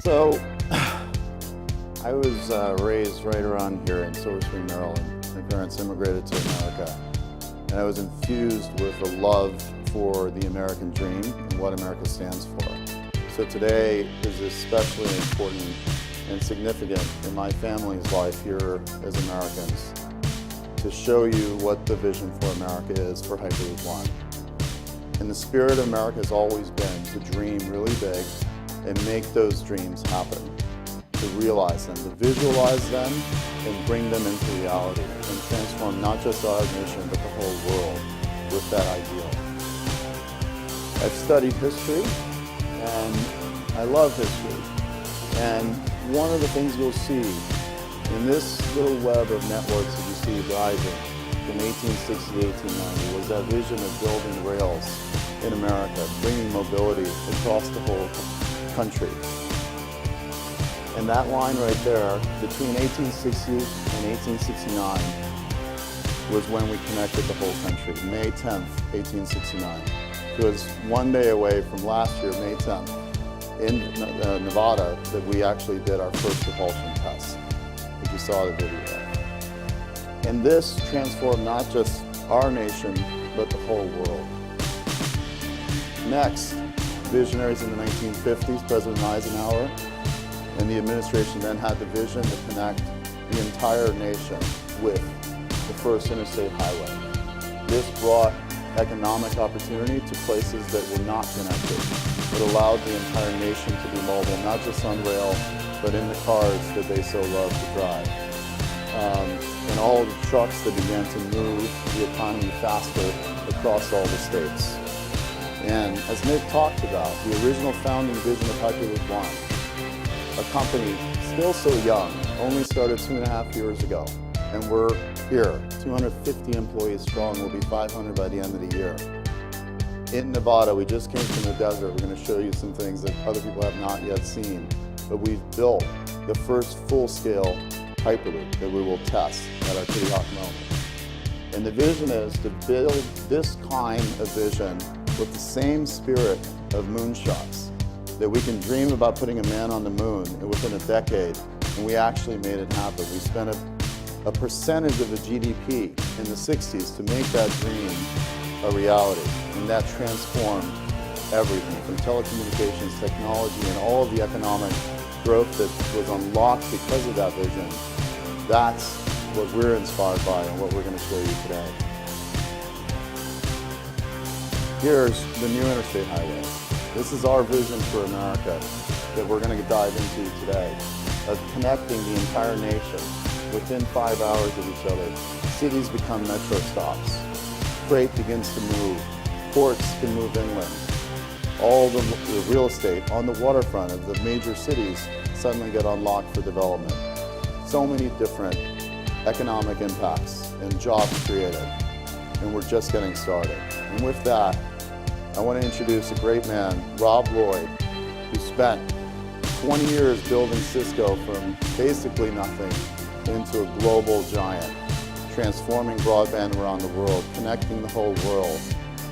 So, I was raised right around here in Silver Spring, Maryland. My parents immigrated to America, and I was infused with a love for the American dream and what America stands for. So today is especially important and significant in my family's life here as Americans to show you what the vision for America is for Hyperloop One. And the spirit of America has always been to dream really big and make those dreams happen, to realize them, to visualize them and bring them into reality and transform not just our nation but the whole world with that ideal. I've studied history and I love history, and one of the things you'll see in this little web of networks that you see rising from 1860 to 1890 was that vision of building rails in America, bringing mobility across the whole country. And that line right there, between 1860 and 1869, was when we connected the whole country, May 10th, 1869. It was one day away from last year, May 10th, in Nevada, that we actually did our first propulsion test, if you saw the video. And this transformed not just our nation, but the whole world. Next, visionaries in the 1950s, President Eisenhower and the administration then had the vision to connect the entire nation with the first interstate highway. This brought economic opportunity to places that were not connected. It allowed the entire nation to be mobile, not just on rail, but in the cars that they so love to drive. And all the trucks that began to move the economy faster across all the states. And as Nick talked about, the original founding vision of Hyperloop One, a company still so young, only started 2.5 years ago. And we're here, 250 employees strong, we'll be 500 by the end of the year. In Nevada, we just came from the desert. We're going to show you some things that other people have not yet seen. But we've built the first full-scale Hyperloop that we will test at our Kitty Hawk moment. And the vision is to build this kind of vision with the same spirit of moonshots, that we can dream about putting a man on the moon within a decade, and we actually made it happen. We spent a percentage of the GDP in the 60s to make that dream a reality, and that transformed everything from telecommunications, technology, and all of the economic growth that was unlocked because of that vision. That's what we're inspired by and what we're going to show you today. Here's the new interstate highway. This is our vision for America that we're going to dive into today, of connecting the entire nation within 5 hours of each other. Cities become metro stops. Freight begins to move. Ports can move inland. All the real estate on the waterfront of the major cities suddenly get unlocked for development. So many different economic impacts and jobs created, and we're just getting started. And with that, I want to introduce a great man, Rob Lloyd, who spent 20 years building Cisco from basically nothing into a global giant, transforming broadband around the world, connecting the whole world.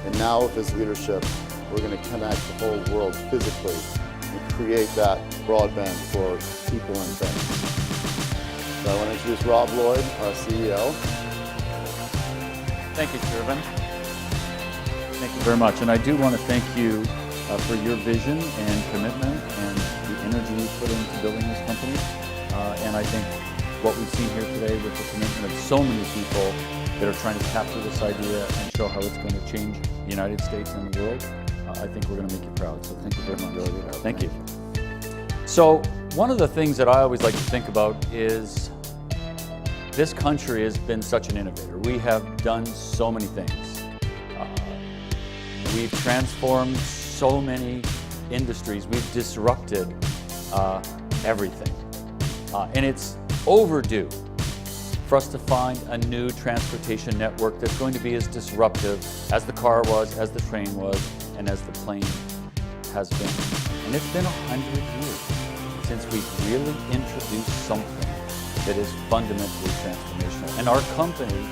And now with his leadership, we're going to connect the whole world physically and create that broadband for people and things. So I want to introduce Rob Lloyd, our CEO. Thank you, Shervin. Thank you very much. And I do want to thank you for your vision and commitment and the energy you put into building this company. And I think what we've seen here today with the commitment of so many people that are trying to capture this idea and show how it's going to change the United States and the world, I think we're going to make you proud. So thank you very much. Thank you. So one of the things that I always like to think about is this country has been such an innovator. We have done so many things. We've transformed so many industries. We've disrupted everything. And it's overdue for us to find a new transportation network that's going to be as disruptive as the car was, as the train was, and as the plane has been. And it's been 100 years since we've really introduced something that is fundamentally transformational. And our company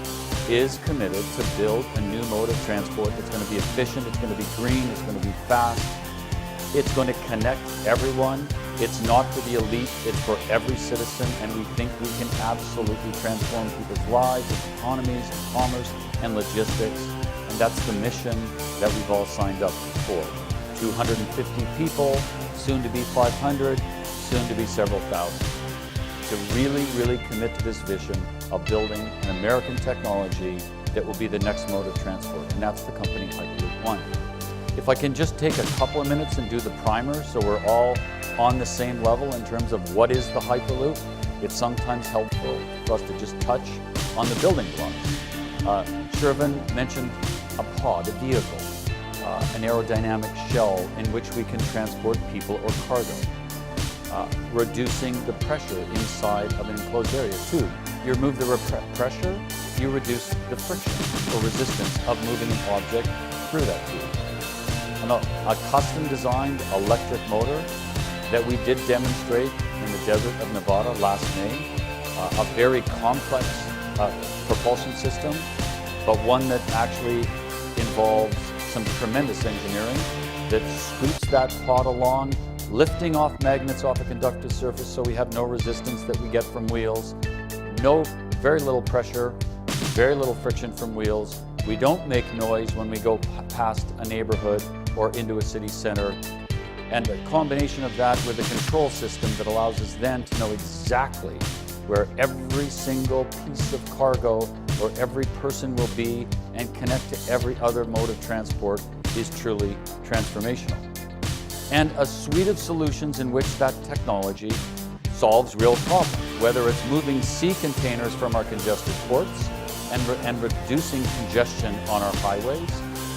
is committed to build a new mode of transport that's going to be efficient, it's going to be green, it's going to be fast, it's going to connect everyone It's not for the elite, it's for every citizen, and we think we can absolutely transform people's lives, and economies, and commerce, and logistics. And that's the mission that we've all signed up for. 250 people, soon to be 500, soon to be several thousand. To really, really commit to this vision of building an American technology that will be the next mode of transport, and that's the company Hyperloop One. If I can just take a couple of minutes and do the primer so we're all on the same level in terms of what is the Hyperloop, it's sometimes helpful for us to just touch on the building blocks. Shervin mentioned a pod, a vehicle, an aerodynamic shell in which we can transport people or cargo. Reducing the pressure inside of an enclosed area. 2, you remove the pressure, you reduce the friction or resistance of moving an object through that tube. A custom designed electric motor that we did demonstrate in the desert of Nevada last May. A very complex propulsion system, but one that actually involves some tremendous engineering that scoots that pod along, lifting off magnets off a conductive surface so we have no resistance that we get from wheels, very little pressure, very little friction from wheels. We don't make noise when we go past a neighborhood or into a city center. And a combination of that with a control system that allows us then to know exactly where every single piece of cargo or every person will be and connect to every other mode of transport is truly transformational. And a suite of solutions in which that technology solves real problems, whether it's moving sea containers from our congested ports and reducing congestion on our highways,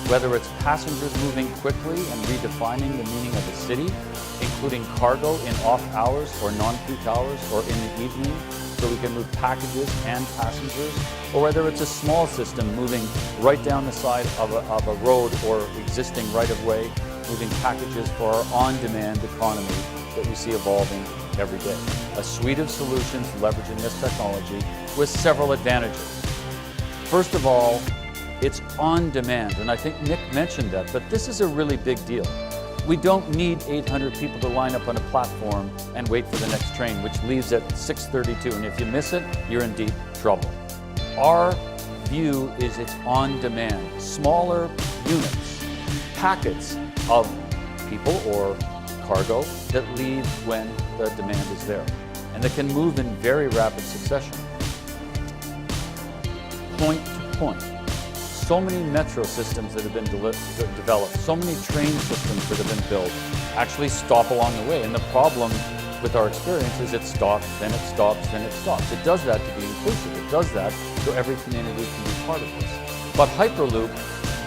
whether it's passengers moving quickly and redefining the meaning of a city, including cargo in off hours or non-peak hours or in the evening, so we can move packages and passengers, or whether it's a small system moving right down the side of a road or existing right-of-way, moving packages for our on-demand economy that we see evolving every day. A suite of solutions leveraging this technology with several advantages. First of all, it's on demand, and I think Nick mentioned that, but this is a really big deal. We don't need 800 people to line up on a platform and wait for the next train, which leaves at 6:32, and if you miss it, you're in deep trouble. Our view is it's on demand. Smaller units, packets of people or cargo that leave when the demand is there, and that can move in very rapid succession. Point to point. So many metro systems that have been developed, so many train systems that have been built actually stop along the way. And the problem with our experience is it stops, then it stops, then it stops. It does that to be inclusive. It does that so every community can be part of this. But Hyperloop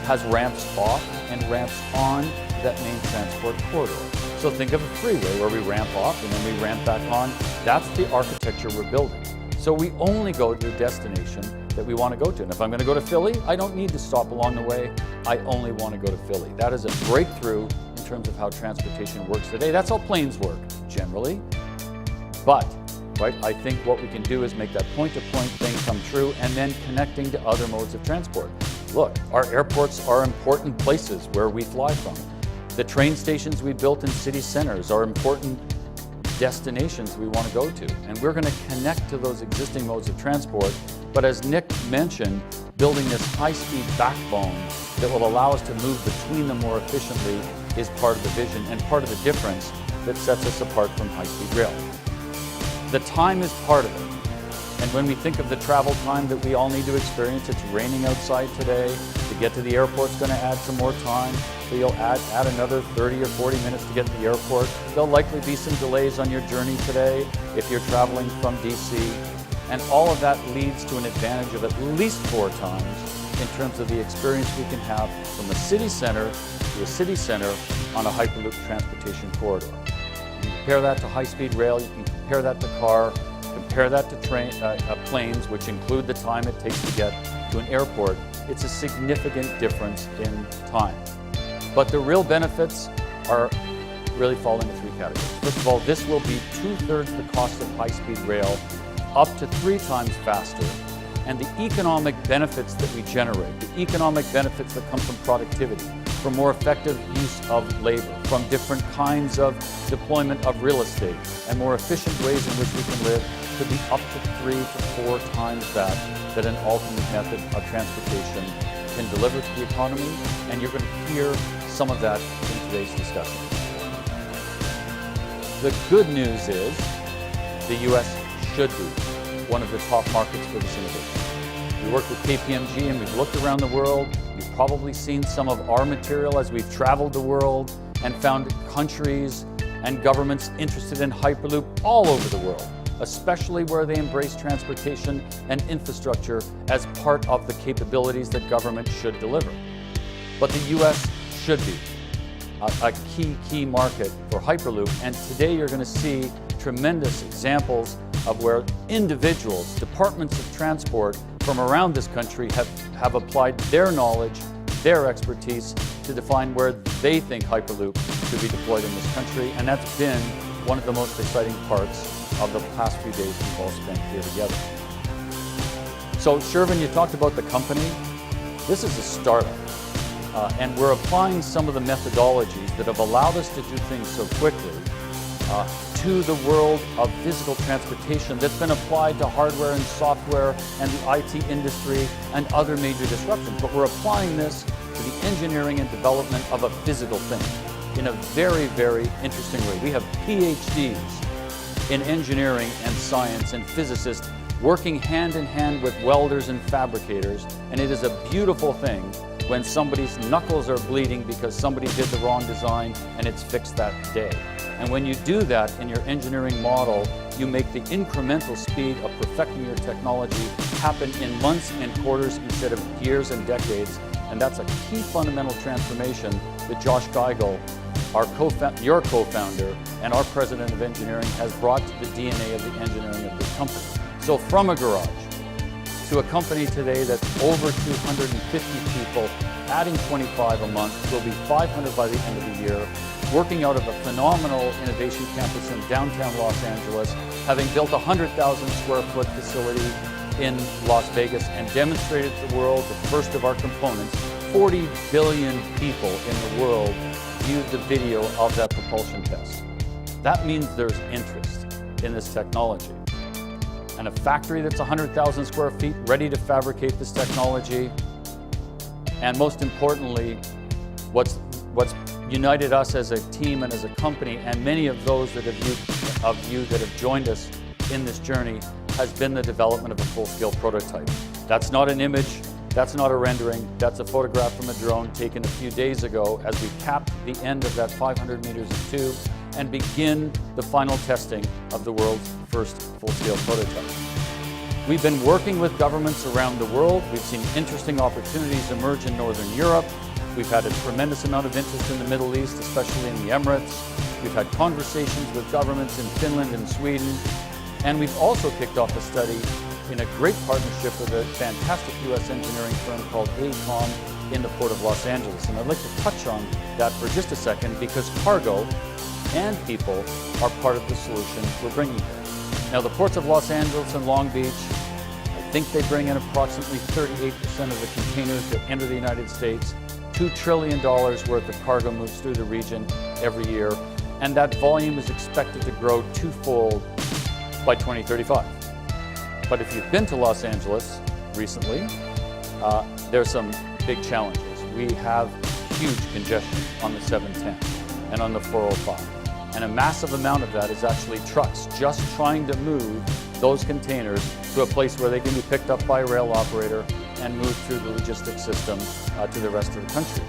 has ramps off and ramps on that main transport corridor. So think of a freeway where we ramp off and then we ramp back on. That's the architecture we're building. So we only go to the destination that we want to go to. And if I'm going to go to Philly, I don't need to stop along the way. I only want to go to Philly. That is a breakthrough in terms of how transportation works today. That's how planes work, generally. But, right, I think what we can do is make that point-to-point thing come true and then connecting to other modes of transport. Look, our airports are important places where we fly from. The train stations we built in city centers are important destinations we want to go to. And we're going to connect to those existing modes of transport. But as Nick mentioned, building this high-speed backbone that will allow us to move between them more efficiently is part of the vision and part of the difference that sets us apart from high-speed rail. The time is part of it. And when we think of the travel time that we all need to experience, it's raining outside today. To get to the airport's going to add some more time. So you'll add another 30 or 40 minutes to get to the airport. There'll likely be some delays on your journey today if you're traveling from DC. And all of that leads to an advantage of at least 4 times in terms of the experience we can have from a city center to a city center on a Hyperloop transportation corridor. You can compare that to high-speed rail, you can compare that to car, compare that to planes, which include the time it takes to get to an airport. It's a significant difference in time. But the real benefits are really fall into 3 categories. First of all, this will be 2/3 the cost of high-speed rail, up to 3 times faster, and the economic benefits that we generate, the economic benefits that come from productivity, for more effective use of labor, from different kinds of deployment of real estate, and more efficient ways in which we can live could be up to 3 to 4 times that an alternate method of transportation can deliver to the economy, and you're going to hear some of that in today's discussion. The good news is the U.S. should be one of the top markets for this innovation. We work with KPMG and we've looked around the world. You've probably seen some of our material as we've traveled the world and found countries and governments interested in Hyperloop all over the world, especially where they embrace transportation and infrastructure as part of the capabilities that government should deliver. But the U.S. should be a key market for Hyperloop, and today you're going to see tremendous examples of where individuals, departments of transport from around this country have applied their knowledge, their expertise to define where they think Hyperloop should be deployed in this country, and that's been one of the most exciting parts of the past few days we've all spent here together. So Shervin, you talked about the company. This is a startup. And we're applying some of the methodologies that have allowed us to do things so quickly to the world of physical transportation that's been applied to hardware and software and the IT industry and other major disruptions. But we're applying this to the engineering and development of a physical thing in a very, very interesting way. We have PhDs in engineering and science and physicists working hand in hand with welders and fabricators, and it is a beautiful thing when somebody's knuckles are bleeding because somebody did the wrong design and it's fixed that day. And when you do that in your engineering model, you make the incremental speed of perfecting your technology happen in months and quarters instead of years and decades. And that's a key fundamental transformation that Josh Geigel, your co-founder and our president of engineering, has brought to the DNA of the engineering of this company. So from a garage to a company today that's over 250 people, adding 25 a month, will be 500 by the end of the year, working out of a phenomenal innovation campus in downtown Los Angeles, having built a 100,000 square foot facility in Las Vegas and demonstrated to the world the first of our components. 40 billion people in the world viewed the video of that propulsion test. That means there's interest in this technology. And a factory that's 100,000 square feet ready to fabricate this technology. And most importantly, what's united us as a team and as a company, and many of those that have joined us in this journey, has been the development of a full-scale prototype. That's not an image, that's not a rendering, that's a photograph from a drone taken a few days ago as we cap the end of that 500 meters of tube and begin the final testing of the world's first full-scale prototype. We've been working with governments around the world. We've seen interesting opportunities emerge in Northern Europe. We've had a tremendous amount of interest in the Middle East, especially in the Emirates. We've had conversations with governments in Finland and Sweden. And we've also kicked off a study in a great partnership with a fantastic US engineering firm called AECOM in the Port of Los Angeles. And I'd like to touch on that for just a second, because cargo and people are part of the solution we're bringing here. Now, the ports of Los Angeles and Long Beach, I think they bring in approximately 38% of the containers that enter the United States. $2 trillion worth of cargo moves through the region every year, and that volume is expected to grow twofold by 2035. But if you've been to Los Angeles recently, there's some big challenges. We have huge congestion on the 710 and on the 405. And a massive amount of that is actually trucks just trying to move those containers to a place where they can be picked up by a rail operator and moved through the logistics system to the rest of the country.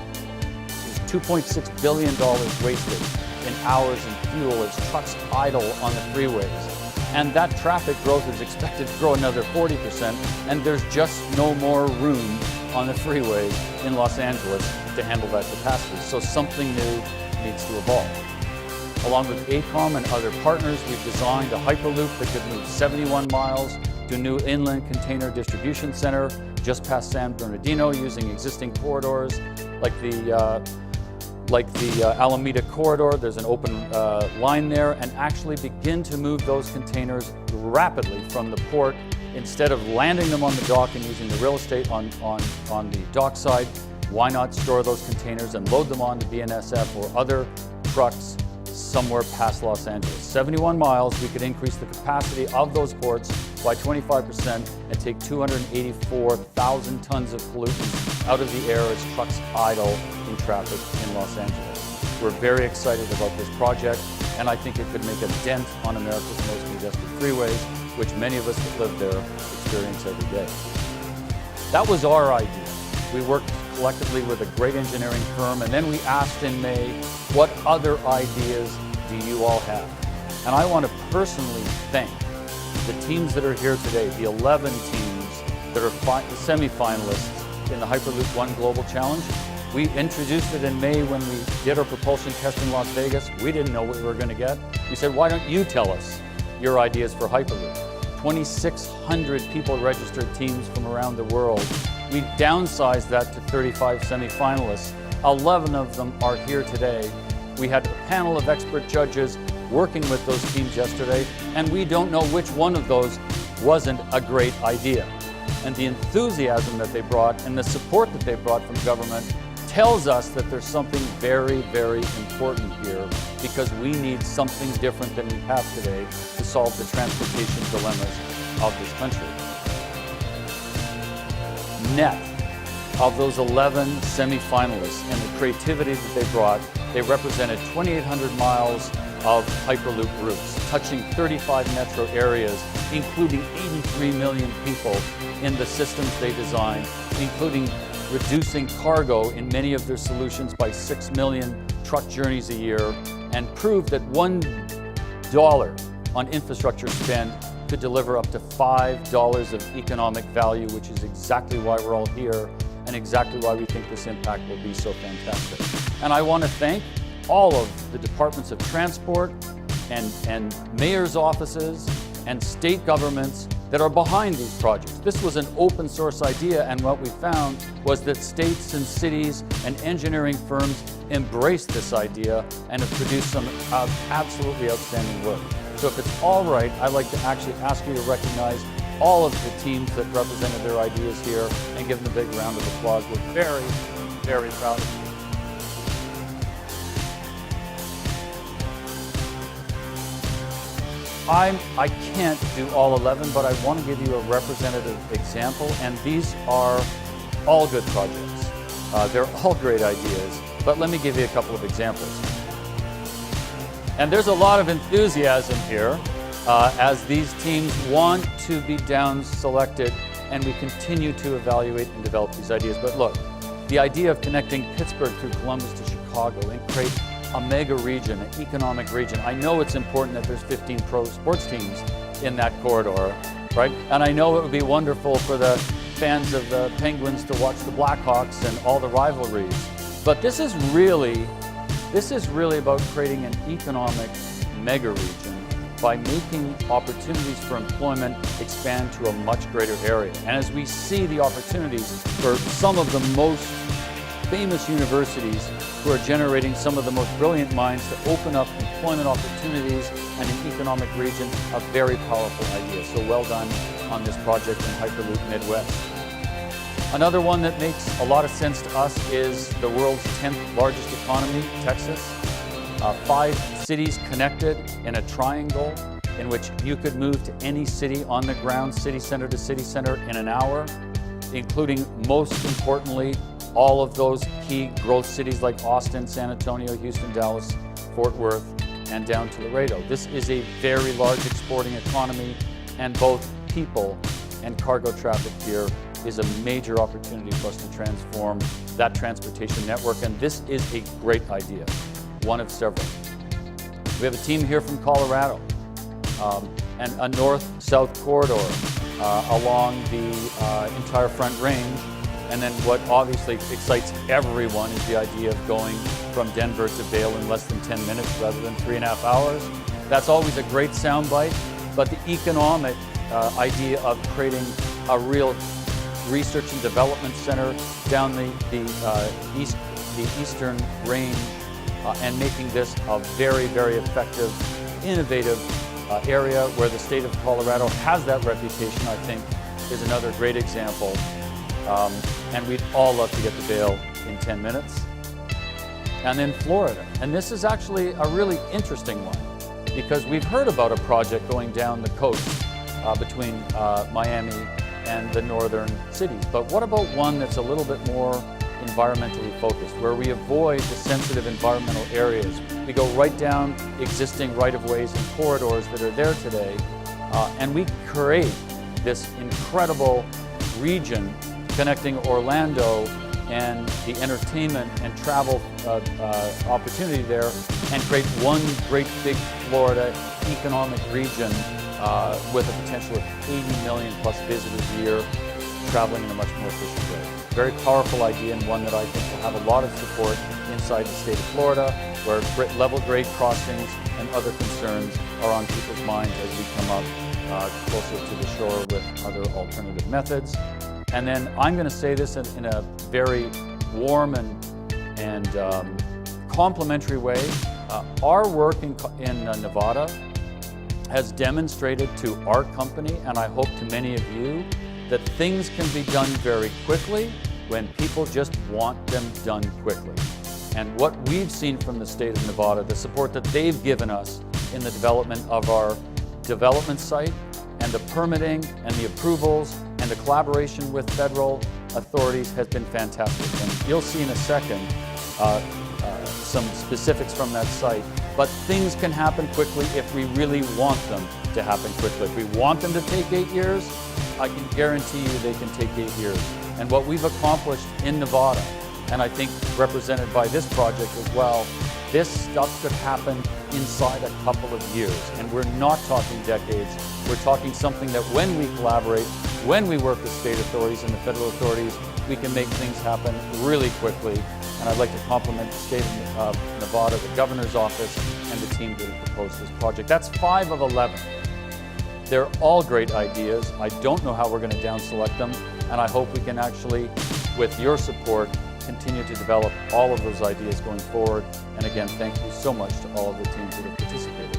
There's $2.6 billion wasted in hours and fuel as trucks idle on the freeways. And that traffic growth is expected to grow another 40%, and there's just no more room on the freeways in Los Angeles to handle that capacity. So something new needs to evolve. Along with AECOM and other partners, we've designed a Hyperloop that could move 71 miles to a new inland container distribution center just past San Bernardino using existing corridors like the Alameda corridor. There's an open line there, and actually begin to move those containers rapidly from the port. Instead of landing them on the dock and using the real estate on the dock side, why not store those containers and load them onto BNSF or other trucks somewhere past Los Angeles? 71 miles, we could increase the capacity of those ports by 25% and take 284,000 tons of pollutants out of the air as trucks idle in traffic in Los Angeles. We're very excited about this project, and I think it could make a dent on America's most congested freeways, which many of us that live there experience every day. That was our idea. We worked collectively with a great engineering firm, and then we asked in May, what other ideas do you all have? And I want to personally thank the teams that are here today, the 11 teams that are semi-finalists in the Hyperloop One Global Challenge. We introduced it in May when we did our propulsion test in Las Vegas. We didn't know what we were going to get. We said, why don't you tell us your ideas for Hyperloop? 2,600 people registered teams from around the world. We downsized that to 35 semi-finalists. 11 of them are here today. We had a panel of expert judges working with those teams yesterday, and we don't know which one of those wasn't a great idea. And the enthusiasm that they brought and the support that they brought from government tells us that there's something very, very important here, because we need something different than we have today to solve the transportation dilemmas of this country. Net of those 11 semi-finalists and the creativity that they brought, they represented 2,800 miles of Hyperloop routes, touching 35 metro areas, including 83 million people in the systems they designed, including reducing cargo in many of their solutions by 6 million truck journeys a year, and proved that $1 on infrastructure spend could deliver up to $5 of economic value, which is exactly why we're all here and exactly why we think this impact will be so fantastic. And I want to thank all of the departments of transport and mayor's offices and state governments that are behind these projects. This was an open source idea, and what we found was that states and cities and engineering firms embraced this idea and have produced some absolutely outstanding work. So if it's all right, I'd like to actually ask you to recognize all of the teams that represented their ideas here and give them a big round of applause. We're very, very proud of you. I can't do all 11, but I want to give you a representative example, and these are all good projects. They're all great ideas, but let me give you a couple of examples. And there's a lot of enthusiasm here as these teams want to be down selected, and we continue to evaluate and develop these ideas. But look, the idea of connecting Pittsburgh through Columbus to Chicago and create a mega region, an economic region. I know it's important that there's 15 pro sports teams in that corridor, right? And I know it would be wonderful for the fans of the Penguins to watch the Blackhawks and all the rivalries. But this is really about creating an economic mega region by making opportunities for employment expand to a much greater area. And as we see the opportunities for some of the most famous universities who are generating some of the most brilliant minds to open up employment opportunities and an economic region, a very powerful idea. So well done on this project in Hyperloop Midwest. Another one that makes a lot of sense to us is the world's 10th largest economy, Texas. 5 cities connected in a triangle in which you could move to any city on the ground, city center to city center, in an hour, including, most importantly, all of those key growth cities like Austin, San Antonio, Houston, Dallas, Fort Worth, and down to Laredo. This is a very large exporting economy, and both people and cargo traffic here is a major opportunity for us to transform that transportation network, and this is a great idea, one of several. We have a team here from Colorado, and a north-south corridor along the entire Front Range. And then what obviously excites everyone is the idea of going from Denver to Vail in less than 10 minutes rather than 3.5 hours. That's always a great soundbite, but the economic idea of creating a real research and development center down the eastern range and making this a very, very effective, innovative area where the state of Colorado has that reputation, I think, is another great example and we'd all love to get to Vail in 10 minutes. And then Florida. And this is actually a really interesting one because we've heard about a project going down the coast between Miami and the northern cities. But what about one that's a little bit more environmentally focused, where we avoid the sensitive environmental areas? We go right down existing right-of-ways and corridors that are there today, and we create this incredible region connecting Orlando and the entertainment and travel opportunity there, and create one great big Florida economic region with a potential of 80 million plus visitors a year, traveling in a much more efficient way. Very powerful idea, and one that I think will have a lot of support inside the state of Florida, where level grade crossings and other concerns are on people's minds as we come up closer to the shore with other alternative methods. And then I'm going to say this in a very warm and complimentary way. Our work in Nevada has demonstrated to our company, and I hope to many of you, that things can be done very quickly when people just want them done quickly. And what we've seen from the state of Nevada, the support that they've given us in the development of our development site, and the permitting and the approvals and the collaboration with federal authorities has been fantastic. And you'll see in a second some specifics from that site. But things can happen quickly if we really want them to happen quickly. If we want them to take 8 years, I can guarantee you they can take 8 years. And what we've accomplished in Nevada, and I think represented by this project as well, this stuff could happen inside a couple of years. And we're not talking decades. We're talking something that when we collaborate, when we work with state authorities and the federal authorities, we can make things happen really quickly. And I'd like to compliment the state of Nevada, the governor's office, and the team that have proposed this project. That's 5 of 11. They're all great ideas. I don't know how we're going to down select them, and I hope we can actually, with your support, continue to develop all of those ideas going forward. And again, thank you so much to all of the teams that have participated.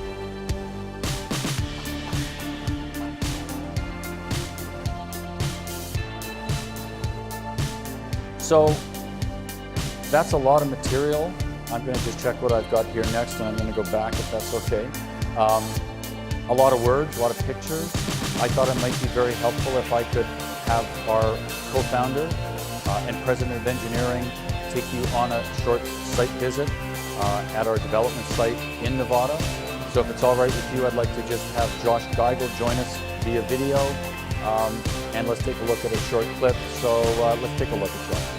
So that's a lot of material. I'm going to just check what I've got here next, and I'm going to go back if that's okay. A lot of words, a lot of pictures. I thought it might be very helpful if I could have our co-founder and president of engineering take you on a short site visit at our development site in Nevada. So if it's all right with you, I'd like to just have Josh Geigel join us via video, and let's take a look at a short clip. So let's take a look at Josh.